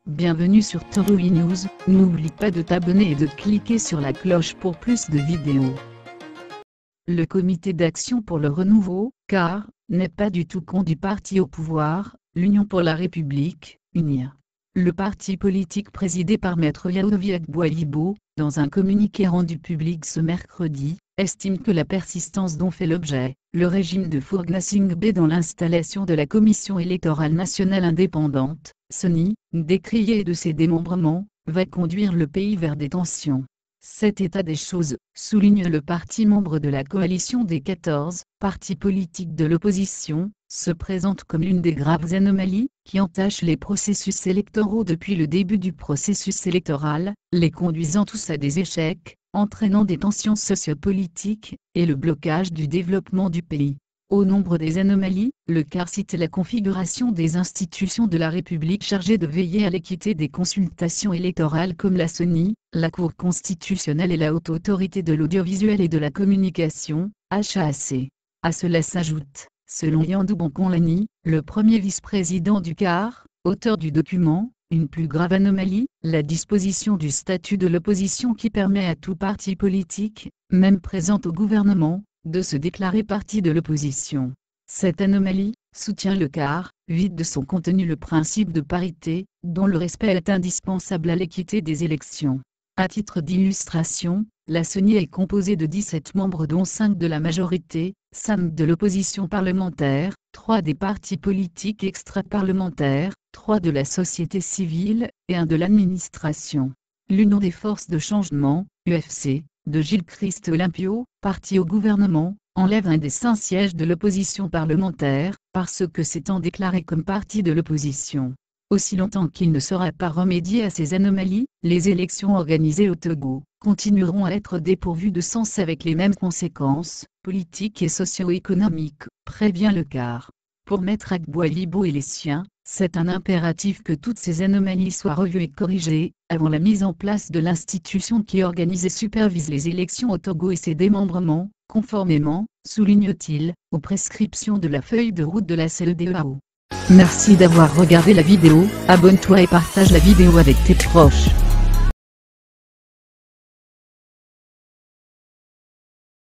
Bienvenue sur Toroui News, n'oublie pas de t'abonner et de cliquer sur la cloche pour plus de vidéos. Le comité d'action pour le renouveau, CAR, n'est pas du tout con du parti au pouvoir, l'Union pour la République, UNIR. Le parti politique présidé par Maître Yaoundé Agboalibo, dans un communiqué rendu public ce mercredi, estime que la persistance dont fait l'objet le régime de Fourgna Singbe dans l'installation de la Commission électorale nationale indépendante, CENI, décriée de ses démembrements, va conduire le pays vers des tensions. Cet état des choses, souligne le parti membre de la coalition des 14 partis politiques de l'opposition, se présente comme l'une des graves anomalies qui entachent les processus électoraux depuis le début du processus électoral, les conduisant tous à des échecs, entraînant des tensions sociopolitiques et le blocage du développement du pays. Au nombre des anomalies, le CAR cite la configuration des institutions de la République chargées de veiller à l'équité des consultations électorales comme la CENI, la Cour constitutionnelle et la Haute Autorité de l'audiovisuel et de la communication, HAC. À cela s'ajoute, selon Yandou Bonkonlani, le premier vice-président du CAR, auteur du document, une plus grave anomalie, la disposition du statut de l'opposition qui permet à tout parti politique, même présent au gouvernement, de se déclarer parti de l'opposition. Cette anomalie, soutient le CAR, vide de son contenu le principe de parité, dont le respect est indispensable à l'équité des élections. À titre d'illustration, la CENI est composée de 17 membres dont 5 de la majorité, 5 de l'opposition parlementaire, 3 des partis politiques extra-parlementaires, 3 de la société civile, et 1 de l'administration. L'Union des forces de changement, UFC, de Gilles Christ Olympio, parti au gouvernement, enlève un des 5 sièges de l'opposition parlementaire, parce que s'étant déclaré comme parti de l'opposition. Aussi longtemps qu'il ne sera pas remédié à ces anomalies, les élections organisées au Togo continueront à être dépourvues de sens avec les mêmes conséquences, politiques et socio-économiques, prévient le CAR. Pour Maître Agboalibo et les siens, c'est un impératif que toutes ces anomalies soient revues et corrigées, avant la mise en place de l'institution qui organise et supervise les élections au Togo et ses démembrements, conformément, souligne-t-il, aux prescriptions de la feuille de route de la CEDEAO. Merci d'avoir regardé la vidéo, abonne-toi et partage la vidéo avec tes proches.